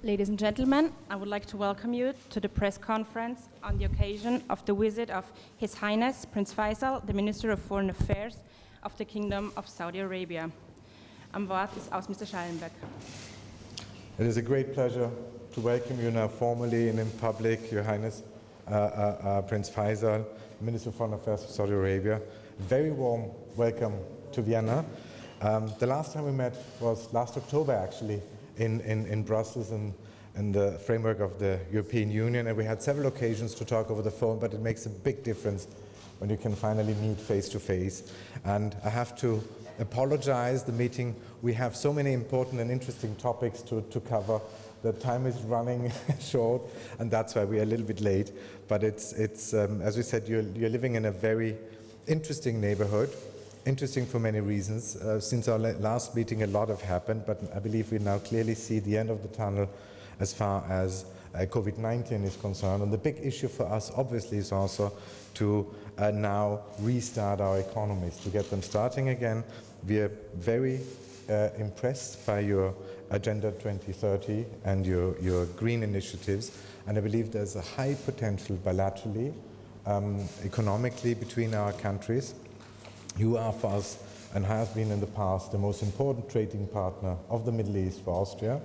Ladies and gentlemen, I would like to welcome you to the press conference on the occasion of the visit of His Highness Prince Faisal, the Minister of Foreign Affairs of the Kingdom of Saudi Arabia. Am Wort ist Außenminister Schallenberg. It is a great pleasure to welcome you now formally and in public, Your Highness Prince Faisal, Minister of Foreign Affairs of Saudi Arabia. Very warm welcome to Vienna. The last time we met was last October, actually, in Brussels in the framework of the European Union, and we had several occasions to talk over the phone, but it makes a big difference when you can finally meet face to face. And I have to apologize, the meeting, we have so many important and interesting topics to cover. The time is running short, and that's why we are a little bit late. But it's as we said, you're living in a very interesting neighborhood. Interesting for many reasons. Since our last meeting, a lot have happened, but I believe we now clearly see the end of the tunnel as far as COVID-19 is concerned. And the big issue for us, obviously, is also to now restart our economies, to get them starting again. We are very impressed by your Agenda 2030 and your green initiatives, and I believe there's a high potential bilaterally, economically between our countries. You are for us, and have been in the past, the most important trading partner of the Middle East for Austria,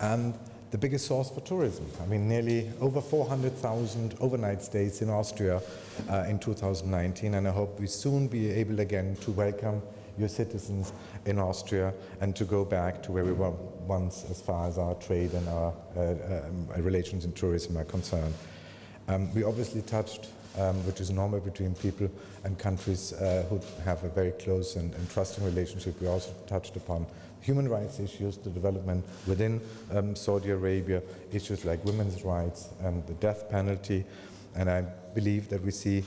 and the biggest source for tourism. I mean, nearly over 400,000 overnight stays in Austria in 2019, and I hope we soon be able again to welcome your citizens in Austria and to go back to where we were once as far as our trade and our relations in tourism are concerned. We obviously touched which is normal between people and countries who have a very close and trusting relationship. We also touched upon human rights issues, the development within Saudi Arabia, issues like women's rights and the death penalty. And I believe that we see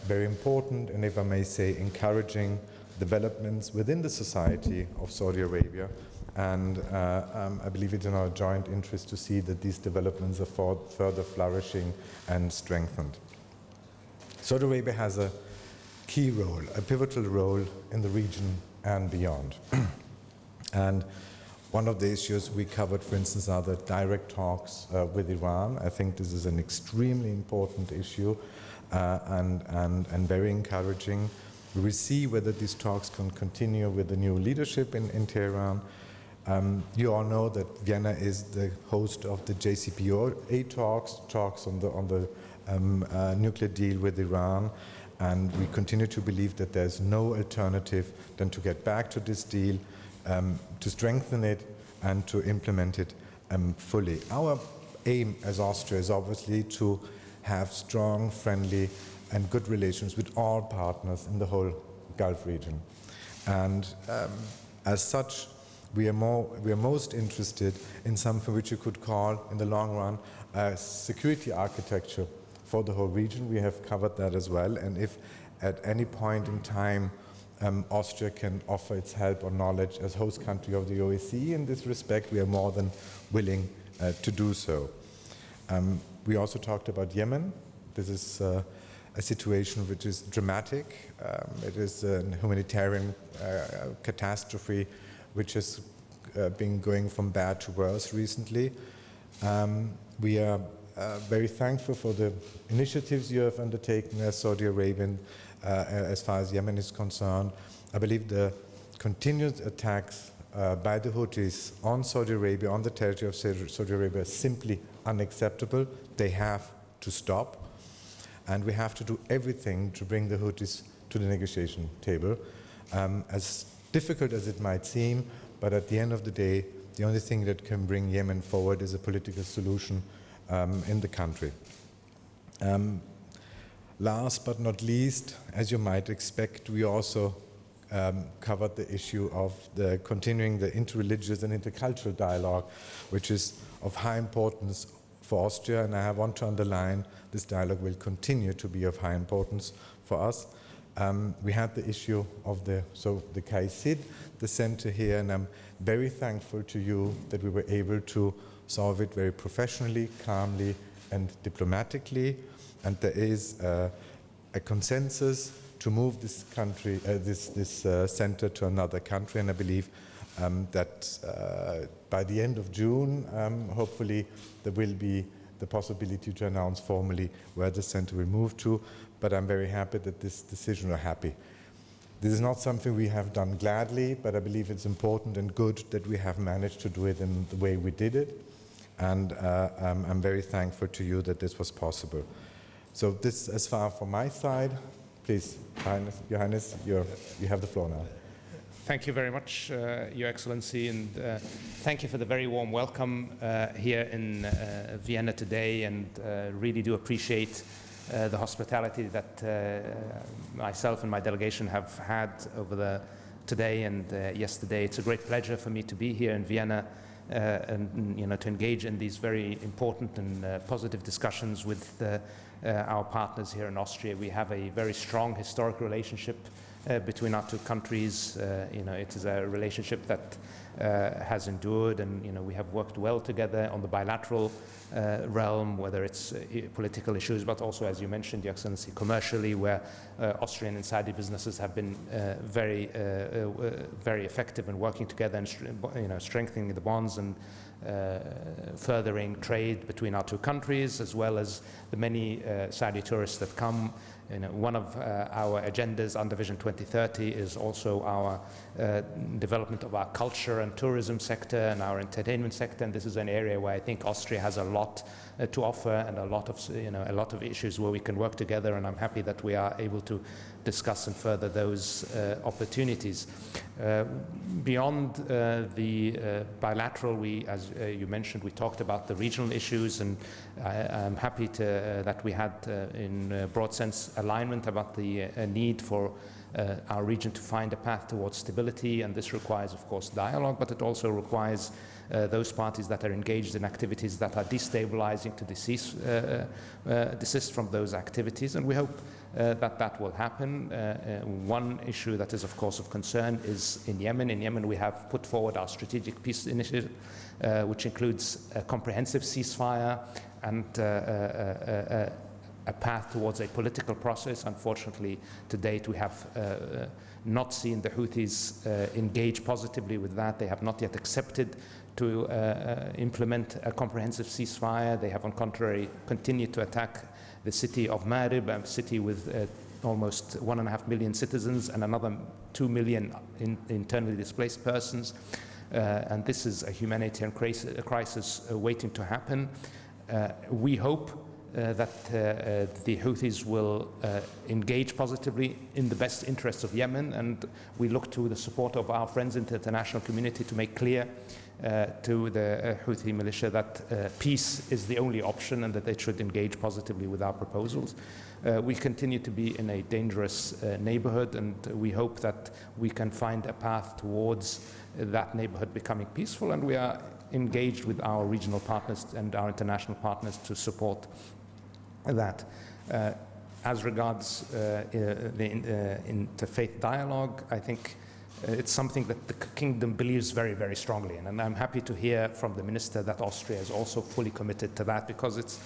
very important, and if I may say, encouraging developments within the society of Saudi Arabia. And I believe it's in our joint interest to see that these developments are further flourishing and strengthened. Saudi Arabia has a key role, a pivotal role in the region and beyond. And one of the issues we covered, for instance, are the direct talks with Iran. I think this is an extremely important issue and very encouraging. We will see whether these talks can continue with the new leadership in Tehran. You all know that Vienna is the host of the JCPOA talks on the nuclear deal with Iran, and we continue to believe that there's no alternative than to get back to this deal, to strengthen it and to implement it fully. Our aim as Austria is obviously to have strong, friendly and good relations with all partners in the whole Gulf region. And as such, we are most interested in something which you could call, in the long run, a security architecture for the whole region. We have covered that as well, and if at any point in time Austria can offer its help or knowledge as host country of the OSCE in this respect, we are more than willing to do so. We also talked about Yemen. This is a situation which is dramatic. It is a humanitarian catastrophe which has been going from bad to worse recently. We are very thankful for the initiatives you have undertaken as Saudi Arabian as far as Yemen is concerned. I believe the continued attacks by the Houthis on Saudi Arabia, on the territory of Saudi Arabia, is simply unacceptable. They have to stop, and we have to do everything to bring the Houthis to the negotiation table. As difficult as it might seem, but at the end of the day, the only thing that can bring Yemen forward is a political solution in the country. Last but not least, as you might expect, we also covered the issue of continuing the interreligious and intercultural dialogue, which is of high importance for Austria, and I want to underline this dialogue will continue to be of high importance for us. We had the issue of the KAICID, the center here, and I'm very thankful to you that we were able to solve it very professionally, calmly, and diplomatically. And there is a consensus to move this country, this center to another country, and I believe that by the end of June, hopefully, there will be the possibility to announce formally where the center will move to. But I'm very happy that this decision, or happy. This is not something we have done gladly, but I believe it's important and good that we have managed to do it in the way we did it. And I'm very thankful to you that this was possible. So this as far from my side. Please, Your Highness, you have the floor now. Thank you very much, Your Excellency, and thank you for the very warm welcome here in Vienna today, and really do appreciate the hospitality that myself and my delegation have had over today and yesterday. It's a great pleasure for me to be here in Vienna and to engage in these very important and positive discussions with our partners here in Austria. We have a very strong historic relationship between our two countries. It is a relationship that has endured, and we have worked well together on the bilateral realm, whether it's political issues, but also, as you mentioned, Your Excellency, commercially, where Austrian and Saudi businesses have been very effective in working together and strengthening the bonds and furthering trade between our two countries, as well as the many Saudi tourists that come. One of our agendas under Vision 2030 is also our development of our culture and tourism sector and our entertainment sector, and this is an area where I think Austria has a lot to offer, and a lot of issues where we can work together, and I'm happy that we are able to discuss and further those opportunities. Beyond the bilateral, as you mentioned, we talked about the regional issues, and I'm happy that we had, in broad sense, alignment about the need for our region to find a path towards stability, and this requires, of course, dialogue, but it also requires those parties that are engaged in activities that are destabilizing to desist from those activities, and we hope that will happen. One issue that is, of course, of concern is in Yemen. In Yemen, we have put forward our strategic peace initiative, which includes a comprehensive ceasefire and a path towards a political process. Unfortunately, to date, we have not seen the Houthis engage positively with that. They have not yet accepted to implement a comprehensive ceasefire. They have, on the contrary, continued to attack the city of Marib, a city with almost 1.5 million citizens and another 2 million internally displaced persons. And this is a humanitarian crisis waiting to happen. We hope that the Houthis will engage positively in the best interests of Yemen, and we look to the support of our friends in the international community to make clear to the Houthi militia that peace is the only option and that they should engage positively with our proposals. We continue to be in a dangerous neighborhood, and we hope that we can find a path towards that neighborhood becoming peaceful, and we are engaged with our regional partners and our international partners to support that. As regards the interfaith dialogue, I think it's something that the kingdom believes very, very strongly in, and I'm happy to hear from the minister that Austria is also fully committed to that, because it's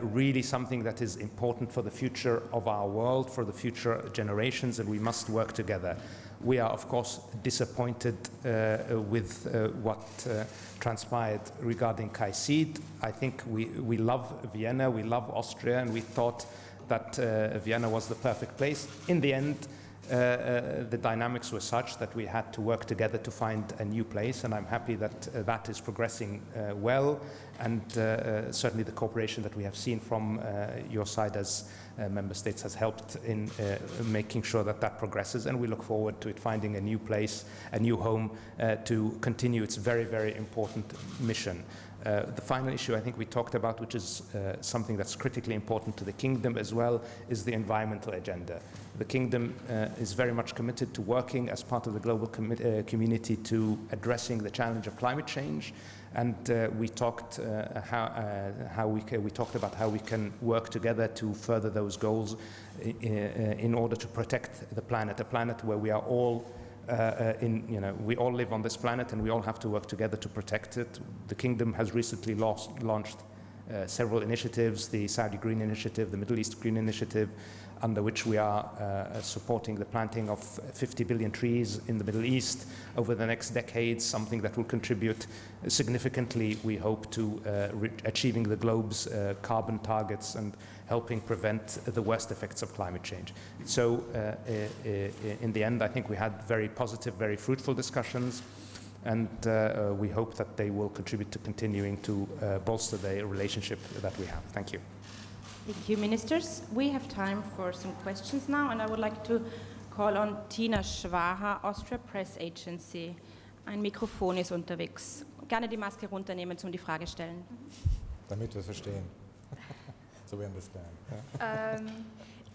really something that is important for the future of our world, for the future generations, and we must work together. We are, of course, disappointed with what transpired regarding Kaisid. I think we love Vienna, we love Austria, and we thought that Vienna was the perfect place. In the end, the dynamics were such that we had to work together to find a new place, and I'm happy that that is progressing well, and certainly the cooperation that we have seen from your side as member states has helped in making sure that that progresses, and we look forward to it finding a new place, a new home to continue its very, very important mission. The final issue I think we talked about, which is something that's critically important to the kingdom as well, is the environmental agenda. The kingdom is very much committed to working as part of the global community to addressing the challenge of climate change, and we talked we talked about how we can work together to further those goals in order to protect the planet, a planet where we are all we all live on this planet, and we all have to work together to protect it. The kingdom has recently launched several initiatives, the Saudi Green Initiative, the Middle East Green Initiative, under which we are supporting the planting of 50 billion trees in the Middle East over the next decades, something that will contribute significantly, we hope, to achieving the globe's carbon targets and helping prevent the worst effects of climate change. So in the end, I think we had very positive, very fruitful discussions, and we hope that they will contribute to continuing to bolster the relationship that we have. Thank you. Thank you, ministers. We have time for some questions now, and I would like to call on Tina Schwaha, Austria Press Agency. Ein Mikrofon ist unterwegs. Gerne die Maske runternehmen, um die Frage stellen. Damit wir es verstehen. So we understand.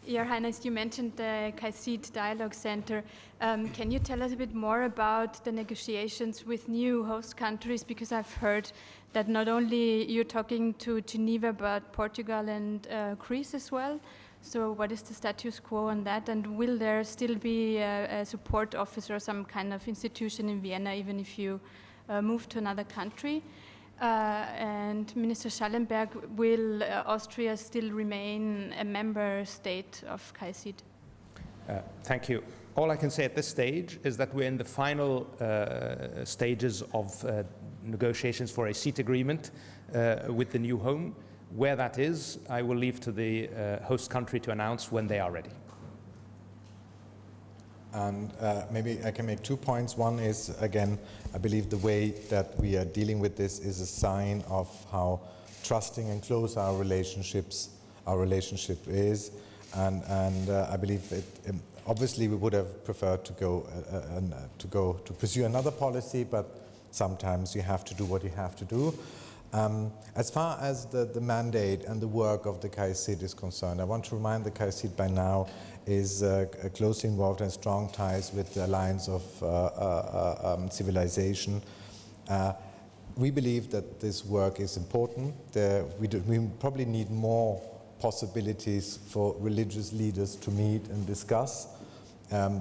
Your Highness, you mentioned the Kaisid Dialogue Center. Can you tell us a bit more about the negotiations with new host countries? Because I've heard that not only you're talking to Geneva, but Portugal and Greece as well. So what is the status quo on that? And will there still be a support office or some kind of institution in Vienna, even if you move to another country? And Minister Schallenberg, will Austria still remain a member state of Kaisid? Thank you. All I can say at this stage is that we're in the final stages of negotiations for a seat agreement with the new home. Where that is, I will leave to the host country to announce when they are ready. And maybe I can make 2 points. One is, again, I believe the way that we are dealing with this is a sign of how trusting and close our relationship is. And I believe obviously we would have preferred to pursue another policy, but sometimes you have to do what you have to do. As far as the mandate and the work of the Kaisid is concerned, I want to remind the Kaisid by now is closely involved in strong ties with the Alliance of Civilization. We believe that this work is important. We probably need more possibilities for religious leaders to meet and discuss.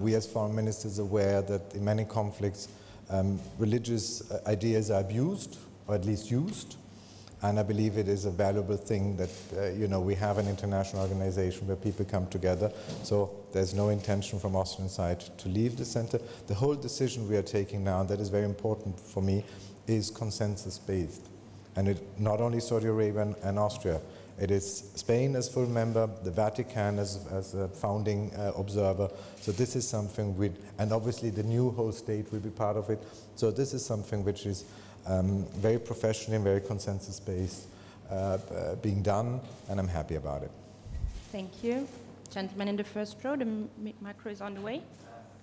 We as foreign ministers are aware that in many conflicts religious ideas are abused, or at least used. And I believe it is a valuable thing that, we have an international organization where people come together. So there's no intention from Austrian side to leave the center. The whole decision we are taking now, and that is very important for me, is consensus-based. And it not only Saudi Arabia and Austria, it is Spain as full member, the Vatican as a founding observer. So this is something and obviously the new host state will be part of it. So this is something which is very professional and very consensus-based being done, and I'm happy about it. Thank you. Gentleman in the first row, the micro is on the way.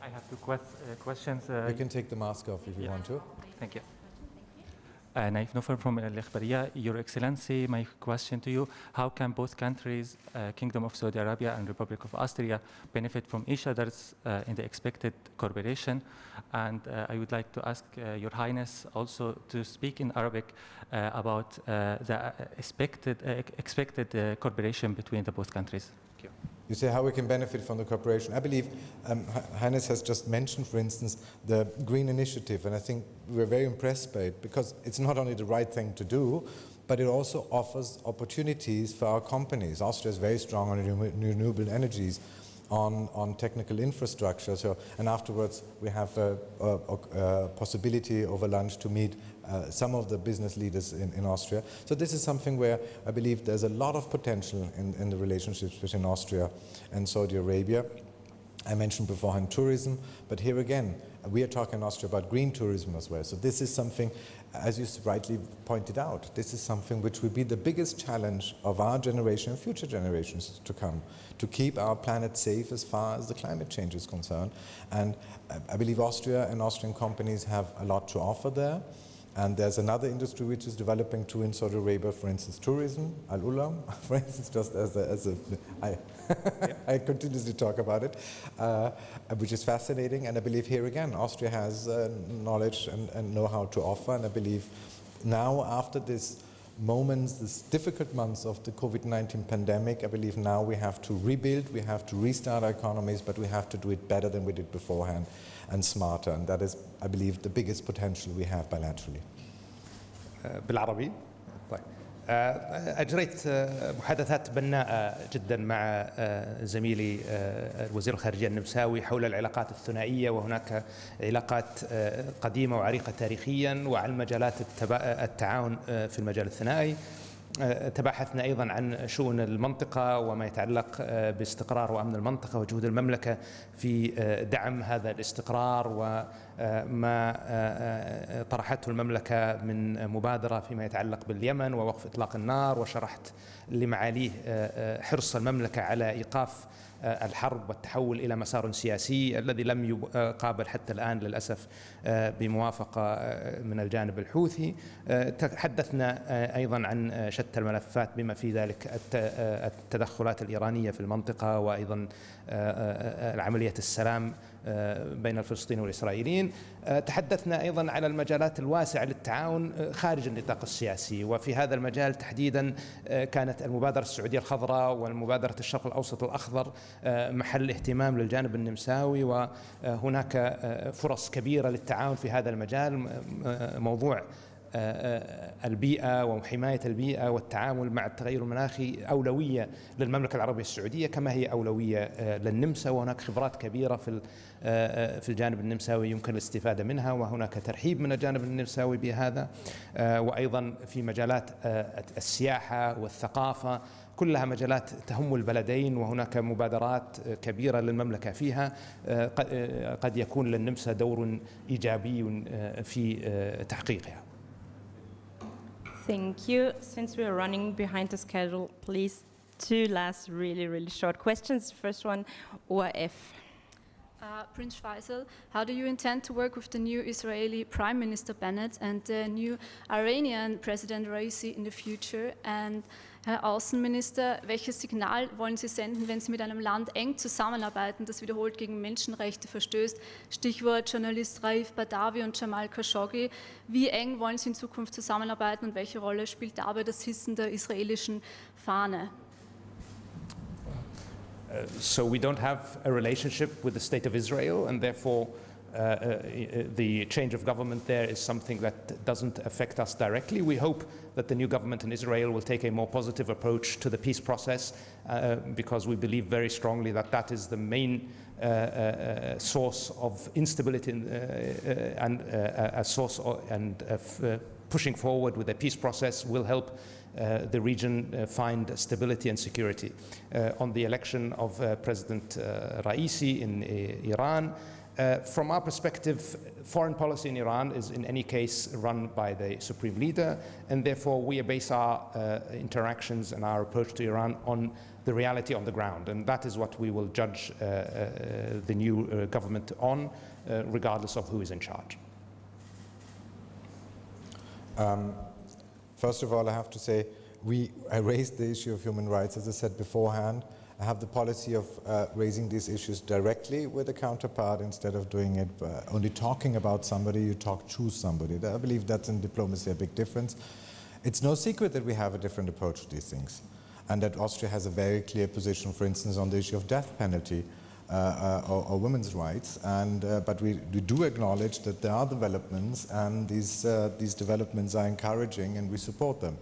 I have two questions. You can take the mask off if you want to. Thank you. Naif Nofer from Al-Ikhbariyya. Your Excellency, my question to you, how can both countries, Kingdom of Saudi Arabia and Republic of Austria, benefit from each other's in the expected cooperation? And I would like to ask Your Highness also to speak in Arabic about the expected cooperation between the both countries. Thank you. You say how we can benefit from the cooperation. I believe Highness has just mentioned, for instance, the Green Initiative, and I think we're very impressed by it because it's not only the right thing to do, but it also offers opportunities for our companies. Austria is very strong on renewable energies, on technical infrastructure. So, and afterwards we have a possibility over lunch to meet some of the business leaders in Austria. So this is something where I believe there's a lot of potential in the relationships between Austria and Saudi Arabia. I mentioned beforehand tourism, but here again, we are talking in Austria about green tourism as well. So this is something, as you rightly pointed out, this is something which will be the biggest challenge of our generation and future generations to come, to keep our planet safe as far as the climate change is concerned. And I believe Austria and Austrian companies have a lot to offer there. And there's another industry which is developing too in Saudi Arabia, for instance, tourism, Al-Ulam, for instance, just I continuously talk about it, which is fascinating. And I believe here again, Austria has knowledge and know-how to offer. And I believe now after this difficult months of the COVID-19 pandemic, I believe now we have to rebuild, we have to restart our economies, but we have to do it better than we did beforehand and smarter. And that is, I believe, the biggest potential we have bilaterally. بالعربي. طيب. أجريت محادثات بناءة جدا مع زميلي وزير الخارجية النمساوي حول العلاقات الثنائية، وهناك علاقات قديمة وعريقة تاريخيا، وعن مجالات التعاون في المجال الثنائي. تباحثنا أيضا عن شؤون المنطقة وما يتعلق باستقرار وأمن المنطقة وجهود المملكة في دعم هذا الاستقرار، وما طرحته المملكة من مبادرة فيما يتعلق باليمن ووقف إطلاق النار. وشرحت لمعاليه حرص المملكة على إيقاف الحرب والتحول إلى مسار سياسي الذي لم يقابل حتى الآن للأسف بموافقة من الجانب الحوثي. تحدثنا أيضا عن شتى الملفات بما في ذلك التدخلات الإيرانية في المنطقة، وأيضا عملية السلام بين الفلسطينيين والإسرائيليين. تحدثنا أيضا على المجالات الواسعة للتعاون خارج النطاق السياسي، وفي هذا المجال تحديدا كانت المبادرة السعودية الخضراء والمبادرة الشرق الأوسط الأخضر محل اهتمام للجانب النمساوي، وهناك فرص كبيرة للتعاون في هذا المجال. موضوع البيئة وحماية البيئة والتعامل مع التغير المناخي أولوية للمملكة العربية السعودية كما هي أولوية للنمسا، وهناك خبرات كبيرة في الجانب النمساوي يمكن الاستفادة منها، وهناك ترحيب من الجانب النمساوي بهذا. وأيضا في مجالات السياحة والثقافة، كلها مجالات تهم البلدين، وهناك مبادرات كبيرة للمملكة فيها قد يكون للنمسا دور إيجابي في تحقيقها. Thank you. Since we are running behind the schedule, please, two last really short questions. First one, ORF. Prince Faisal, how do you intend to work with the new Israeli Prime Minister Bennett and the new Iranian President Raisi in the future? And Herr Außenminister, welches Signal wollen Sie senden, wenn Sie mit einem Land eng zusammenarbeiten, das wiederholt gegen Menschenrechte verstößt? Stichwort Journalist Raif Badawi und Jamal Khashoggi. Wie eng wollen Sie in Zukunft zusammenarbeiten und welche Rolle spielt dabei das Hissen der israelischen Fahne? So we don't have a relationship with the State of Israel, and therefore the change of government there is something that doesn't affect us directly. We hope that the new government in Israel will take a more positive approach to the peace process because we believe very strongly that that is the main source of instability and a source of pushing forward with a peace process will help the region find stability and security. On the election of President Raisi in Iran, from our perspective, foreign policy in Iran is in any case run by the supreme leader, and therefore we base our interactions and our approach to Iran on the reality on the ground, and that is what we will judge the new government on, regardless of who is in charge. First of all, I have to say, I raised the issue of human rights, as I said beforehand. I have the policy of raising these issues directly with a counterpart instead of doing it only talking about somebody, you talk to somebody. I believe that's in diplomacy a big difference. It's no secret that we have a different approach to these things, and that Austria has a very clear position, for instance, on the issue of death penalty or women's rights. But we do acknowledge that there are developments, and these developments are encouraging, and we support them.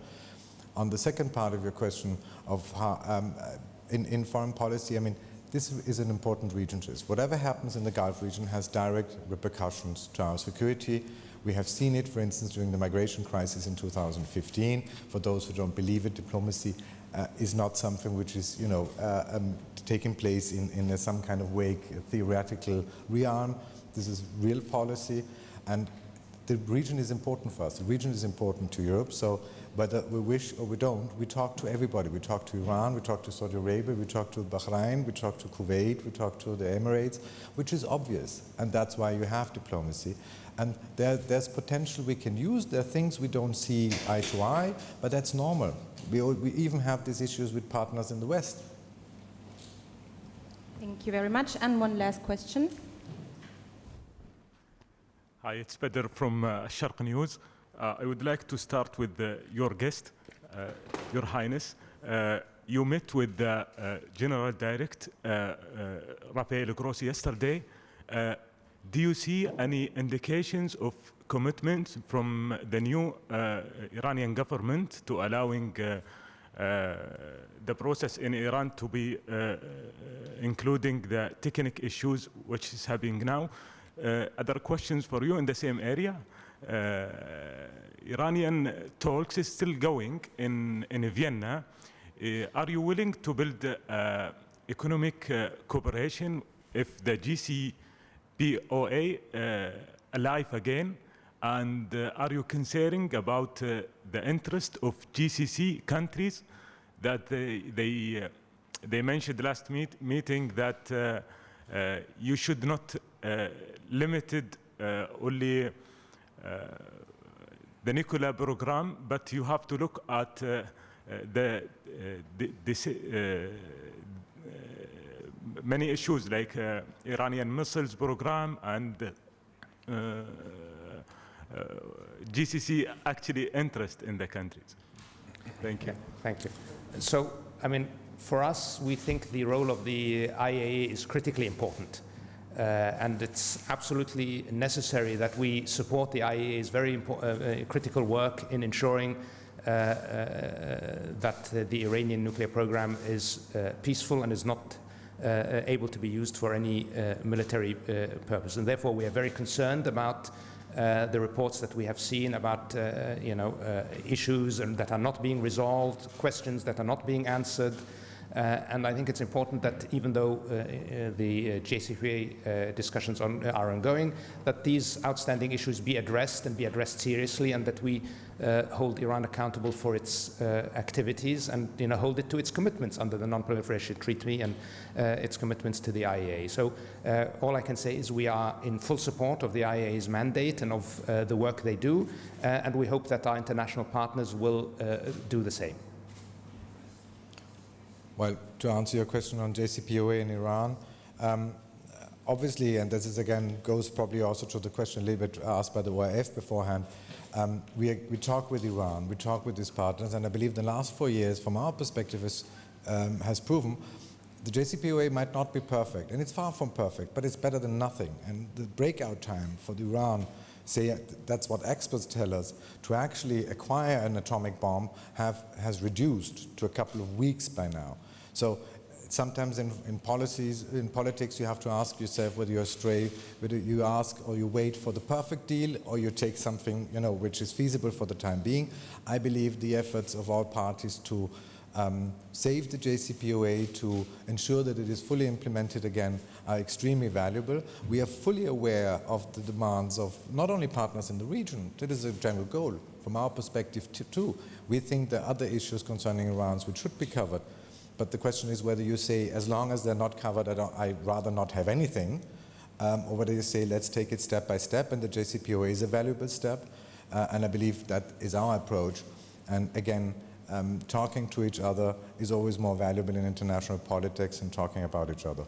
On the second part of your question of how, in foreign policy, I mean, this is an important region to us. Whatever happens in the Gulf region has direct repercussions to our security. We have seen it, for instance, during the migration crisis in 2015. For those who don't believe it, diplomacy is not something which is, taking place in some kind of vague theoretical realm. This is real policy, and the region is important for us. The region is important to Europe, so whether we wish or we don't, we talk to everybody. We talk to Iran, we talk to Saudi Arabia, we talk to Bahrain, we talk to Kuwait, we talk to the Emirates, which is obvious, and that's why you have diplomacy. And there's potential we can use. There are things we don't see eye to eye, but that's normal. We even have these issues with partners in the West. Thank you very much. And one last question. Hi, it's Badr from Sharq News. I would like to start with your guest, Your Highness. You met with the General Director, Rafael Grossi, yesterday. Do you see any indications of commitments from the new Iranian government to allowing the process in Iran to be including the technical issues which is happening now. Other questions for you in the same area. Iranian talks is still going in Vienna. Are you willing to build economic cooperation if the GCPOA alive again? And are you concerned about the interest of GCC countries that they mentioned last meeting that you should not limit only the nuclear program, but you have to look at many issues like Iranian missiles program and GCC actually interest in the countries. Thank you. Thank you. So, I mean, for us, we think the role of the IAEA is critically important. And it's absolutely necessary that we support the IAEA's very critical work in ensuring that the Iranian nuclear program is peaceful and is not able to be used for any military purpose. And therefore, we are very concerned about the reports that we have seen about issues that are not being resolved, questions that are not being answered. And I think it's important that even though the JCPOA discussions are ongoing, that these outstanding issues be addressed and be addressed seriously, and that we hold Iran accountable for its activities and hold it to its commitments under the Non-Proliferation Treaty and its commitments to the IAEA. So all I can say is we are in full support of the IAEA's mandate and of the work they do, and we hope that our international partners will do the same. Well, to answer your question on JCPOA in Iran, obviously, and this is again goes probably also to the question a little bit asked by the ORF beforehand, we talk with Iran, we talk with these partners, and I believe the last 4 years, from our perspective, has proven the JCPOA might not be perfect, and it's far from perfect, but it's better than nothing. And the breakout time for Iran, say that's what experts tell us, to actually acquire an atomic bomb has reduced to a couple of weeks by now. So sometimes in politics, you have to ask yourself whether you're stray, whether you ask or you wait for the perfect deal, or you take something which is feasible for the time being. I believe the efforts of all parties to save the JCPOA, to ensure that it is fully implemented again, are extremely valuable. We are fully aware of the demands of not only partners in the region, that is a general goal from our perspective too. We think there are other issues concerning Iran which should be covered. But the question is whether you say, as long as they're not covered, I'd rather not have anything, or whether you say, let's take it step by step, and the JCPOA is a valuable step, and I believe that is our approach. And again, talking to each other is always more valuable in international politics than talking about each other.